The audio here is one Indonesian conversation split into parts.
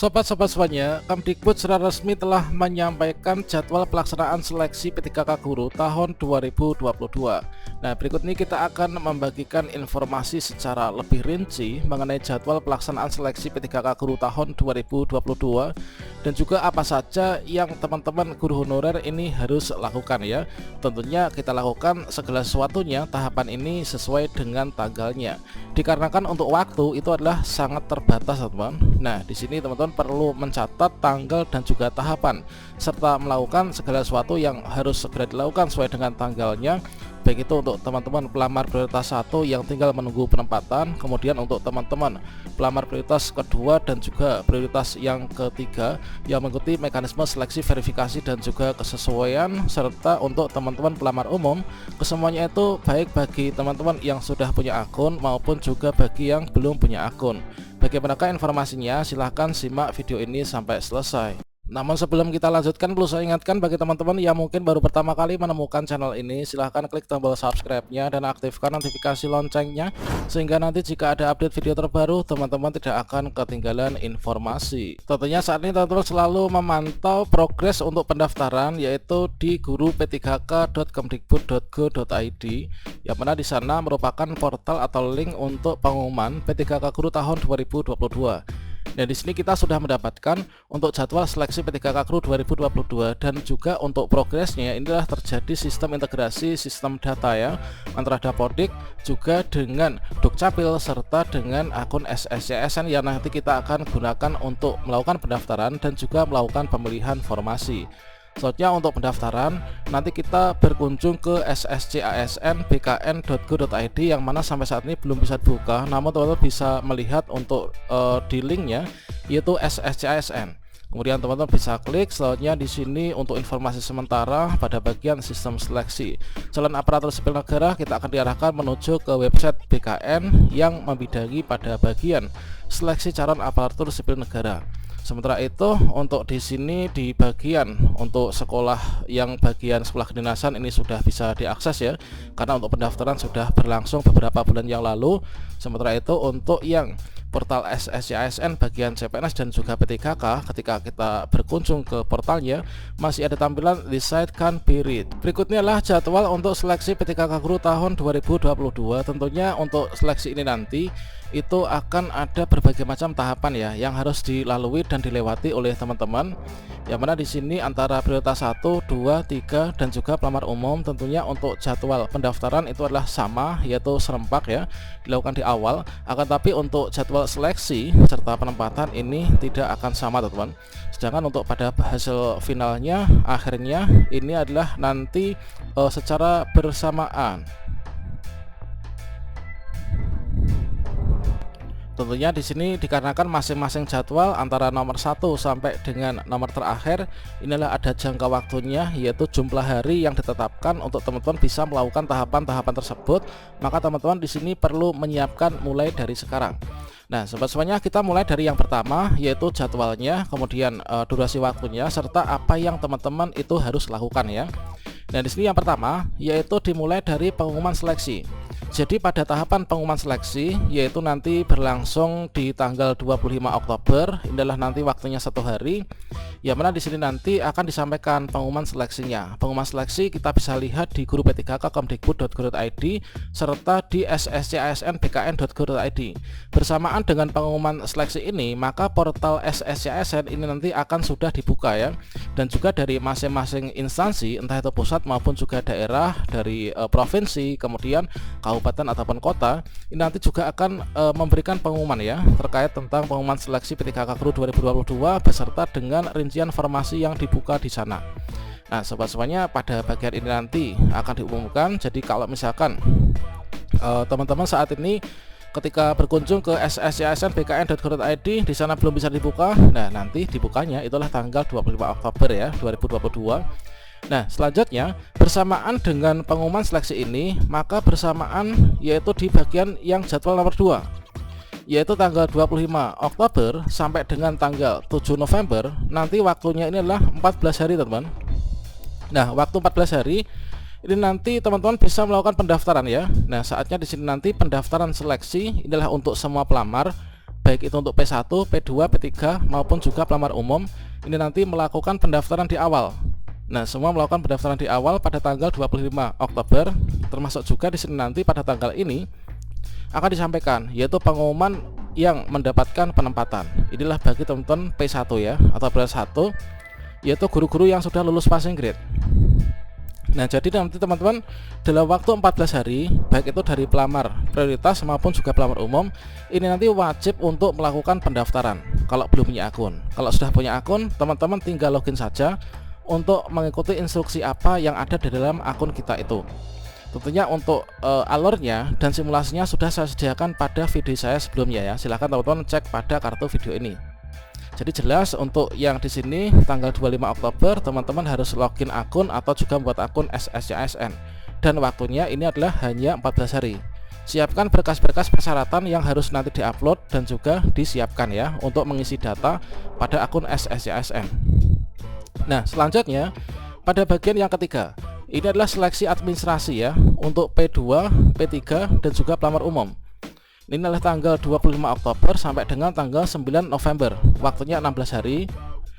Sobat-sobat semuanya, Kemdikbud secara resmi telah menyampaikan jadwal pelaksanaan seleksi P3K Guru tahun 2022. Nah, berikut ini kita akan membagikan informasi secara lebih rinci mengenai jadwal pelaksanaan seleksi P3K Guru tahun 2022 dan juga apa saja yang teman-teman guru honorer ini harus lakukan ya. Tentunya kita lakukan segala sesuatunya tahapan ini sesuai dengan tanggalnya. Dikarenakan untuk waktu itu adalah sangat terbatas, teman-teman. Nah, di sini teman-teman perlu mencatat tanggal dan juga tahapan serta melakukan segala sesuatu yang harus segera dilakukan sesuai dengan tanggalnya, baik itu untuk teman-teman pelamar prioritas 1 yang tinggal menunggu penempatan, kemudian untuk teman-teman pelamar prioritas kedua dan juga prioritas yang ketiga yang mengikuti mekanisme seleksi, verifikasi dan juga kesesuaian, serta untuk teman-teman pelamar umum kesemuanya itu baik bagi teman-teman yang sudah punya akun maupun juga bagi yang belum punya akun. Bagaimanakah informasinya? Silahkan simak video ini sampai selesai. Namun sebelum kita lanjutkan, perlu saya ingatkan bagi teman-teman yang mungkin baru pertama kali menemukan channel ini, silahkan klik tombol subscribe-nya dan aktifkan notifikasi loncengnya, sehingga nanti jika ada update video terbaru, teman-teman tidak akan ketinggalan informasi. Tentunya saat ini teman-teman selalu memantau progres untuk pendaftaran, yaitu di guru-p3k.kemdikbud.go.id, yang mana di sana merupakan portal atau link untuk pengumuman P3K Guru tahun 2022. Dan di sini kita sudah mendapatkan untuk jadwal seleksi P3K Guru 2022 dan juga untuk progresnya inilah terjadi sistem integrasi sistem data ya antara Dapodik juga dengan Dukcapil serta dengan akun SSCSN yang nanti kita akan gunakan untuk melakukan pendaftaran dan juga melakukan pemilihan formasi. Selanjutnya untuk pendaftaran nanti kita berkunjung ke sscasnbkn.go.id yang mana sampai saat ini belum bisa dibuka, namun teman-teman bisa melihat untuk di linknya yaitu SSCASN. Kemudian teman-teman bisa klik. Selanjutnya di sini untuk informasi sementara pada bagian sistem seleksi calon aparatur sipil negara kita akan diarahkan menuju ke website BKN yang membidangi pada bagian seleksi calon aparatur sipil negara. Sementara itu untuk di sini di bagian untuk sekolah yang bagian sekolah kedinasan ini sudah bisa diakses ya, karena untuk pendaftaran sudah berlangsung beberapa bulan yang lalu. Sementara itu untuk yang portal SSCASN bagian CPNS dan juga P3K ketika kita berkunjung ke portalnya masih ada tampilan the site can be read. Berikutnya adalah jadwal untuk seleksi P3K Guru tahun 2022. Tentunya untuk seleksi ini nanti itu akan ada berbagai macam tahapan ya yang harus dilalui dan dilewati oleh teman-teman. Yang mana di sini antara prioritas 1, 2, 3 dan juga pelamar umum tentunya untuk jadwal pendaftaran itu adalah sama, yaitu serempak ya, dilakukan di awal. Akan tapi untuk jadwal seleksi serta penempatan ini tidak akan sama teman-teman. Sedangkan untuk pada hasil finalnya akhirnya ini adalah nanti secara bersamaan. Tentunya di sini dikarenakan masing-masing jadwal antara nomor 1 sampai dengan nomor terakhir inilah ada jangka waktunya, yaitu jumlah hari yang ditetapkan untuk teman-teman bisa melakukan tahapan-tahapan tersebut. Maka teman-teman di sini perlu menyiapkan mulai dari sekarang. Nah, sobat semuanya, kita mulai dari yang pertama yaitu jadwalnya, kemudian durasi waktunya serta apa yang teman-teman itu harus lakukan ya. Nah, di sini yang pertama yaitu dimulai dari pengumuman seleksi. Jadi pada tahapan pengumuman seleksi yaitu nanti berlangsung di tanggal 25 Oktober, inilah nanti waktunya 1 hari. Yang mana di sini nanti akan disampaikan pengumuman seleksinya. Pengumuman seleksi kita bisa lihat di guru-p3k.kemdikbud.go.id serta di sscasnbkn.go.id. Bersamaan dengan pengumuman seleksi ini, maka portal SSCASN ini nanti akan sudah dibuka ya. Dan juga dari masing-masing instansi, entah itu pusat maupun juga daerah, dari provinsi, kemudian kabupaten ataupun kota, ini nanti juga akan memberikan pengumuman ya terkait tentang pengumuman seleksi P3K Guru 2022 beserta dengan rincian formasi yang dibuka di sana. Nah, sobat semuanya, pada bagian ini nanti akan diumumkan. Jadi kalau misalkan teman-teman saat ini ketika berkunjung ke sscasnbkn.go.id di sana belum bisa dibuka, nah nanti dibukanya itulah tanggal 25 Oktober ya 2022. Nah, selanjutnya bersamaan dengan pengumuman seleksi ini, maka bersamaan yaitu di bagian yang jadwal nomor 2 yaitu tanggal 25 Oktober sampai dengan tanggal 7 November. Nanti waktunya ini adalah 14 hari teman-teman. Nah, waktu 14 hari ini nanti teman-teman bisa melakukan pendaftaran ya. Nah, saatnya di sini nanti pendaftaran seleksi inilah untuk semua pelamar baik itu untuk P1, P2, P3 maupun juga pelamar umum, ini nanti melakukan pendaftaran di awal. Nah, semua melakukan pendaftaran di awal pada tanggal 25 Oktober, termasuk juga di sini nanti pada tanggal ini akan disampaikan yaitu pengumuman yang mendapatkan penempatan. Inilah bagi teman-teman P1 ya, atau P1, yaitu guru-guru yang sudah lulus passing grade. Nah, jadi nanti teman-teman dalam waktu 14 hari, baik itu dari pelamar prioritas maupun juga pelamar umum, ini nanti wajib untuk melakukan pendaftaran kalau belum punya akun. Kalau sudah punya akun, teman-teman tinggal login saja untuk mengikuti instruksi apa yang ada di dalam akun kita itu. Tentunya untuk alurnya dan simulasinya sudah saya sediakan pada video saya sebelumnya ya. Silahkan teman-teman cek pada kartu video ini. Jadi jelas untuk yang di sini tanggal 25 Oktober teman-teman harus login akun atau juga membuat akun SSCASN, dan waktunya ini adalah hanya 14 hari. Siapkan berkas-berkas persyaratan yang harus nanti diupload dan juga disiapkan ya untuk mengisi data pada akun SSCASN. Nah, selanjutnya pada bagian yang ketiga, ini adalah seleksi administrasi ya untuk P2, P3 dan juga pelamar umum. Ini adalah tanggal 25 Oktober sampai dengan tanggal 9 November. Waktunya 16 hari.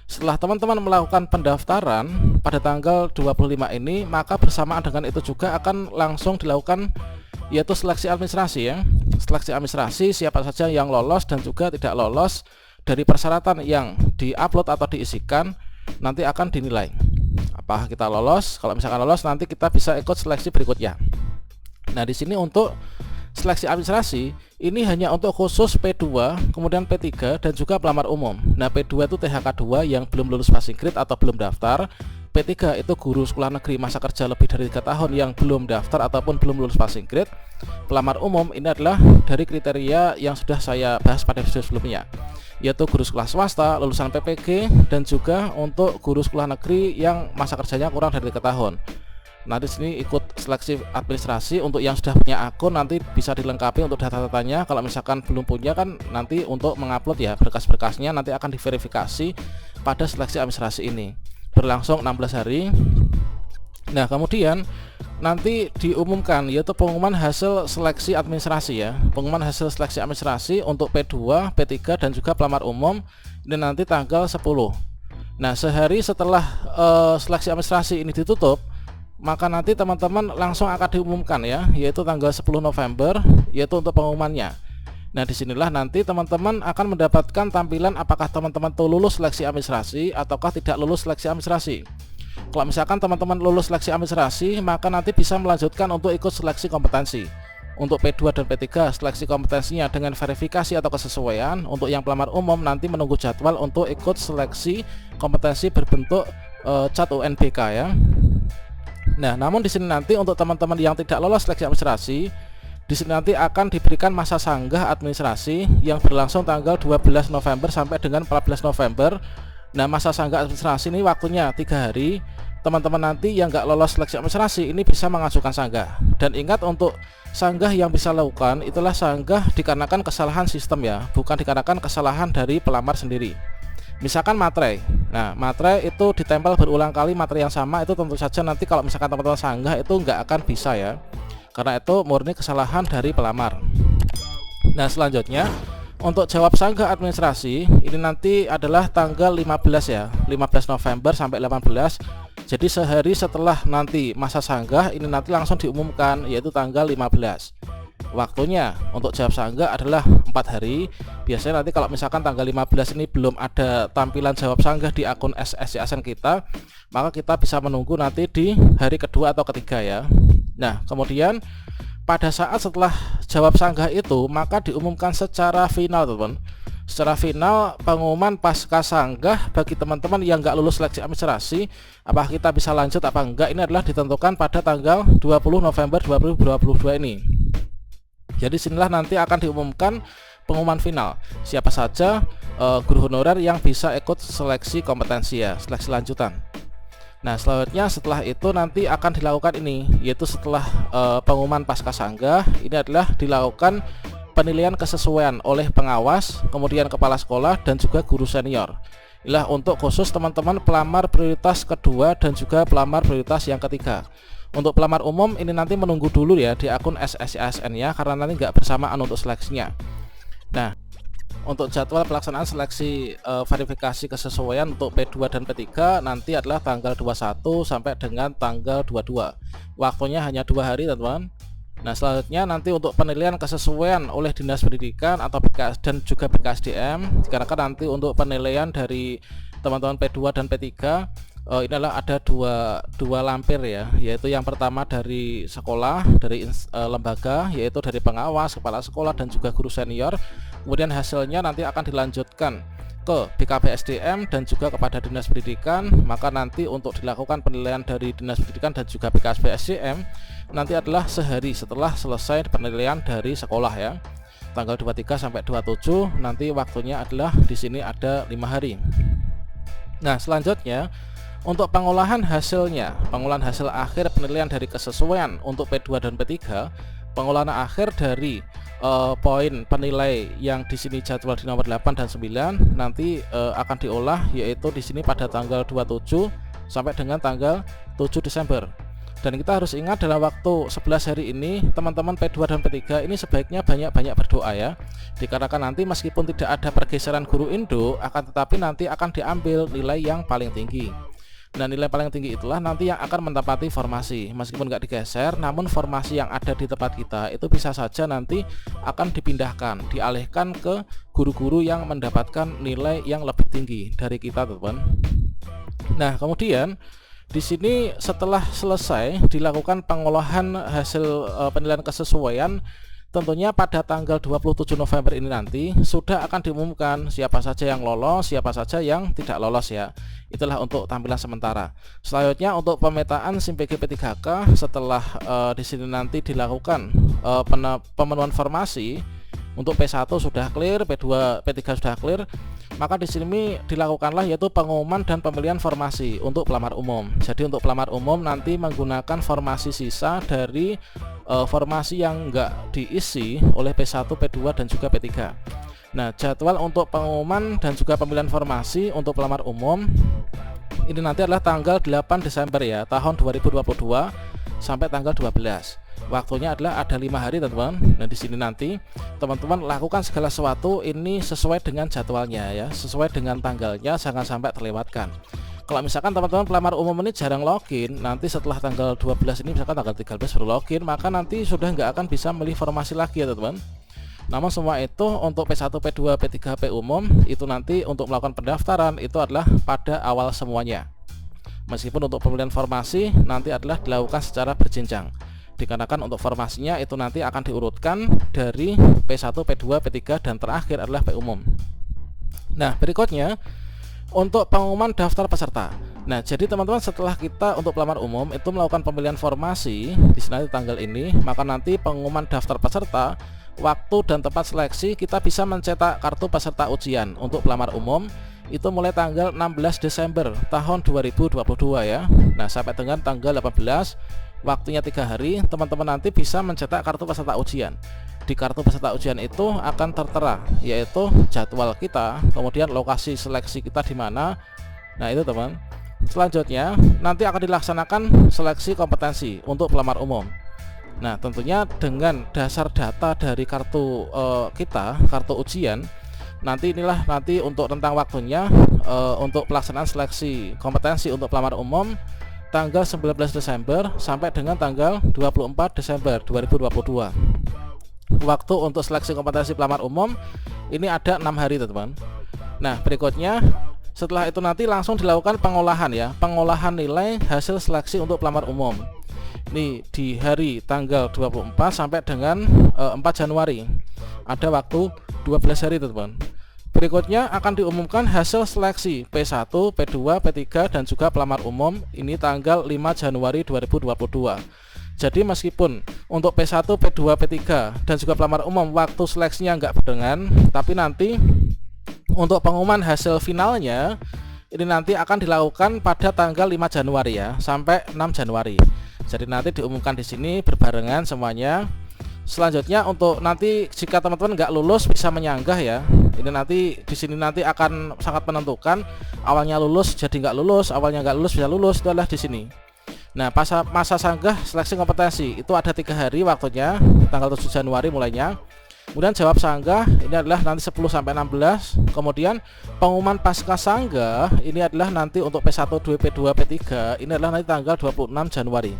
Setelah teman-teman melakukan pendaftaran pada tanggal 25 ini, maka bersamaan dengan itu juga akan langsung dilakukan yaitu seleksi administrasi ya. Seleksi administrasi siapa saja yang lolos dan juga tidak lolos dari persyaratan yang diupload atau diisikan nanti akan dinilai. Apakah kita lolos? Kalau misalkan lolos, nanti kita bisa ikut seleksi berikutnya. Nah, di sini untuk seleksi administrasi ini hanya untuk khusus P2, kemudian P3 dan juga pelamar umum. Nah, P2 itu THK2 yang belum lulus passing grade atau belum daftar. P3 itu guru sekolah negeri masa kerja lebih dari 3 tahun yang belum daftar ataupun belum lulus passing grade. Pelamar umum ini adalah dari kriteria yang sudah saya bahas pada video sebelumnya, yaitu guru sekolah swasta, lulusan PPG, dan juga untuk guru sekolah negeri yang masa kerjanya kurang dari 3 tahun. Nah, di sini ikut seleksi administrasi. Untuk yang sudah punya akun nanti bisa dilengkapi untuk data-datanya. Kalau misalkan belum punya kan nanti untuk mengupload ya berkas-berkasnya nanti akan diverifikasi pada seleksi administrasi ini. Berlangsung 16 hari. Nah, kemudian nanti diumumkan yaitu pengumuman hasil seleksi administrasi ya. Pengumuman hasil seleksi administrasi untuk P2, P3 dan juga pelamar umum ini nanti tanggal 10. Nah, sehari setelah seleksi administrasi ini ditutup, maka nanti teman-teman langsung akan diumumkan ya, yaitu tanggal 10 November yaitu untuk pengumumannya. Nah, disinilah nanti teman-teman akan mendapatkan tampilan apakah teman-teman tuh lulus seleksi administrasi ataukah tidak lulus seleksi administrasi. Kalau misalkan teman-teman lulus seleksi administrasi, maka nanti bisa melanjutkan untuk ikut seleksi kompetensi. Untuk P2 dan P3 seleksi kompetensinya dengan verifikasi atau kesesuaian. Untuk yang pelamar umum nanti menunggu jadwal untuk ikut seleksi kompetensi berbentuk CAT UNBK ya. Nah, namun di sini nanti untuk teman-teman yang tidak lolos seleksi administrasi, di sini nanti akan diberikan masa sanggah administrasi yang berlangsung tanggal 12 November sampai dengan 14 November. Nah, masa sanggah administrasi ini waktunya 3 hari. Teman-teman nanti yang nggak lolos seleksi administrasi ini bisa mengajukan sanggah. Dan ingat, untuk sanggah yang bisa lakukan itulah sanggah dikarenakan kesalahan sistem ya, bukan dikarenakan kesalahan dari pelamar sendiri. Misalkan materai, nah materai itu ditempel berulang kali materi yang sama, itu tentu saja nanti kalau misalkan teman-teman sanggah itu nggak akan bisa ya, karena itu murni kesalahan dari pelamar. Nah, selanjutnya untuk jawab sanggah administrasi ini nanti adalah tanggal 15 ya, 15 November sampai 18. Jadi sehari setelah nanti masa sanggah ini nanti langsung diumumkan yaitu tanggal 15. Waktunya untuk jawab sanggah adalah 4 hari. Biasanya nanti kalau misalkan tanggal 15 ini belum ada tampilan jawab sanggah di akun SSCASN kita, maka kita bisa menunggu nanti di hari kedua atau ketiga ya. Nah, kemudian pada saat setelah jawab sanggah itu maka diumumkan secara final teman-teman. Secara final pengumuman pasca sanggah bagi teman-teman yang nggak lulus seleksi administrasi, apakah kita bisa lanjut apa enggak, ini adalah ditentukan pada tanggal 20 November 2022 ini. Jadi sinilah nanti akan diumumkan pengumuman final siapa saja guru honorer yang bisa ikut seleksi kompetensi ya, seleksi lanjutan. Nah, selanjutnya setelah itu nanti akan dilakukan ini, yaitu setelah pengumuman pasca sanggah ini adalah dilakukan penilaian kesesuaian oleh pengawas, kemudian kepala sekolah dan juga guru senior. Inilah untuk khusus teman-teman pelamar prioritas kedua dan juga pelamar prioritas yang ketiga. Untuk pelamar umum ini nanti menunggu dulu ya di akun SSCASN ya, karena nanti nggak bersamaan untuk seleksinya. Nah, Untuk jadwal pelaksanaan seleksi verifikasi kesesuaian untuk P2 dan P3 nanti adalah tanggal 21 sampai dengan tanggal 22. Waktunya hanya 2 hari, teman-teman. Nah, selanjutnya nanti untuk penilaian kesesuaian oleh Dinas Pendidikan atau BKS dan juga BKSDM, dikarenakan nanti untuk penilaian dari teman-teman P2 dan P3 ini adalah ada dua lampir ya, yaitu yang pertama dari sekolah, dari lembaga, yaitu dari pengawas, kepala sekolah dan juga guru senior. Kemudian hasilnya nanti akan dilanjutkan ke BKPSDM dan juga kepada Dinas Pendidikan. Maka nanti untuk dilakukan penilaian dari Dinas Pendidikan dan juga BKPSDM nanti adalah sehari setelah selesai penilaian dari sekolah ya, tanggal 23 sampai 27. Nanti waktunya adalah di sini ada 5 hari. Nah, selanjutnya untuk pengolahan hasilnya, pengolahan hasil akhir penilaian dari kesesuaian untuk P2 dan P3, pengolahan akhir dari poin penilai yang di sini jadwal di nomor 8 dan 9 nanti akan diolah, yaitu di sini pada tanggal 27 sampai dengan tanggal 7 Desember. Dan kita harus ingat dalam waktu 11 hari ini teman-teman P2 dan P3 ini sebaiknya banyak-banyak berdoa ya, dikarenakan nanti meskipun tidak ada pergeseran guru Indo, akan tetapi nanti akan diambil nilai yang paling tinggi. Nah, nilai paling tinggi itulah nanti yang akan menempati formasi. Meskipun nggak digeser, namun formasi yang ada di tempat kita itu bisa saja nanti akan dipindahkan, dialihkan ke guru-guru yang mendapatkan nilai yang lebih tinggi dari kita, teman-teman. Nah, kemudian di sini setelah selesai dilakukan pengolahan hasil penilaian kesesuaian, tentunya pada tanggal 27 November ini nanti sudah akan diumumkan siapa saja yang lolos, siapa saja yang tidak lolos ya. Itulah untuk tampilan sementara. Selanjutnya untuk pemetaan SIM PG P3K setelah di sini nanti dilakukan pemenuhan formasi untuk P1 sudah clear, P2, P3 sudah clear, maka di sini dilakukanlah yaitu pengumuman dan pemilihan formasi untuk pelamar umum. Jadi untuk pelamar umum nanti menggunakan formasi sisa dari formasi yang enggak diisi oleh P1, P2 dan juga P3. Nah, jadwal untuk pengumuman dan juga pemilihan formasi untuk pelamar umum ini nanti adalah tanggal 8 Desember ya, tahun 2022 sampai tanggal 12. Waktunya adalah ada 5 hari, teman-teman. Nah, di sini nanti teman-teman lakukan segala sesuatu ini sesuai dengan jadwalnya ya, sesuai dengan tanggalnya, jangan sampai terlewatkan. Kalau misalkan teman-teman pelamar umum ini jarang login, nanti setelah tanggal 12 ini misalkan tanggal 13 baru login, maka nanti sudah nggak akan bisa milih formasi lagi ya, teman-teman. Namun semua itu untuk P1, P2, P3, P umum itu nanti untuk melakukan pendaftaran itu adalah pada awal semuanya. Meskipun untuk pemilihan formasi nanti adalah dilakukan secara berjenjang, dikarenakan untuk formasinya itu nanti akan diurutkan dari P1, P2, P3 dan terakhir adalah P umum. Nah, berikutnya untuk pengumuman daftar peserta. Nah, jadi teman-teman setelah kita untuk pelamar umum itu melakukan pemilihan formasi di sini tanggal ini, maka nanti pengumuman daftar peserta, waktu dan tempat seleksi kita bisa mencetak kartu peserta ujian untuk pelamar umum itu mulai tanggal 16 Desember tahun 2022 ya. Nah, sampai dengan tanggal 18, waktunya 3 hari, teman-teman nanti bisa mencetak kartu peserta ujian. Di kartu peserta ujian itu akan tertera yaitu jadwal kita, kemudian lokasi seleksi kita di mana. Nah, itu teman. Selanjutnya nanti akan dilaksanakan seleksi kompetensi untuk pelamar umum. Nah, tentunya dengan dasar data dari kartu kita, kartu ujian, nanti inilah nanti untuk rentang waktunya untuk pelaksanaan seleksi kompetensi untuk pelamar umum tanggal 19 Desember sampai dengan tanggal 24 Desember 2022. Waktu untuk seleksi kompetensi pelamar umum ini ada 6 hari, teman-teman. Nah, berikutnya setelah itu nanti langsung dilakukan pengolahan ya, pengolahan nilai hasil seleksi untuk pelamar umum. Ini di hari tanggal 24 sampai dengan 4 Januari. Ada waktu 12 hari, teman-teman. Berikutnya akan diumumkan hasil seleksi P1, P2, P3 dan juga pelamar umum ini tanggal 5 Januari 2022. Jadi meskipun untuk P1, P2, P3 dan juga pelamar umum waktu seleksinya nggak barengan, tapi nanti untuk pengumuman hasil finalnya ini nanti akan dilakukan pada tanggal 5 Januari ya, sampai 6 Januari. Jadi nanti diumumkan di sini berbarengan semuanya. Selanjutnya untuk nanti jika teman-teman nggak lulus bisa menyanggah ya. Ini nanti di sini nanti akan sangat menentukan awalnya lulus jadi nggak lulus, awalnya nggak lulus bisa lulus, itu adalah di sini. Nah, masa sanggah seleksi kompetensi itu ada 3 hari waktunya, tanggal 7 Januari mulainya Kemudian jawab sanggah ini adalah nanti 10 sampai 16. Kemudian pengumuman pasca sanggah ini adalah nanti untuk P1, 2, P2, P3 ini adalah nanti tanggal 26 Januari.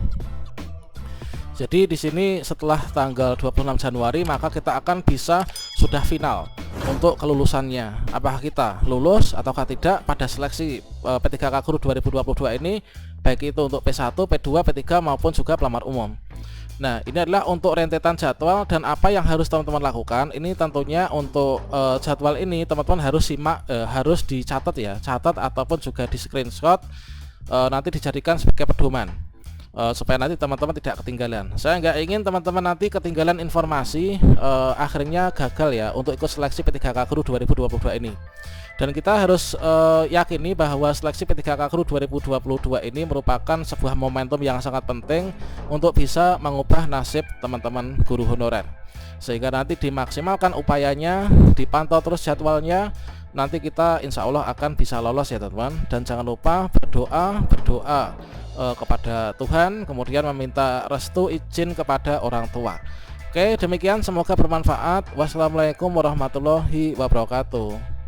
Jadi di sini setelah tanggal 26 Januari maka kita akan bisa sudah final untuk kelulusannya. Apakah kita lulus ataukah tidak pada seleksi P3K Guru 2022 ini, baik itu untuk P1, P2, P3 maupun juga pelamar umum. Nah, ini adalah untuk rentetan jadwal dan apa yang harus teman-teman lakukan. Ini tentunya untuk jadwal ini teman-teman harus simak, harus dicatat ya, catat ataupun juga di screenshot, nanti dijadikan sebagai pedoman. Supaya nanti teman-teman tidak ketinggalan. Saya nggak ingin teman-teman nanti ketinggalan informasi, akhirnya gagal ya untuk ikut seleksi P3K Guru 2022 ini. Dan kita harus yakini bahwa seleksi P3K Guru 2022 ini merupakan sebuah momentum yang sangat penting untuk bisa mengubah nasib teman-teman guru honorer. Sehingga nanti dimaksimalkan upayanya, dipantau terus jadwalnya, nanti kita insya Allah akan bisa lolos ya teman-teman. Dan jangan lupa berdoa kepada Tuhan, kemudian meminta restu izin kepada orang tua. Oke, demikian, semoga bermanfaat. Wassalamualaikum warahmatullahi wabarakatuh.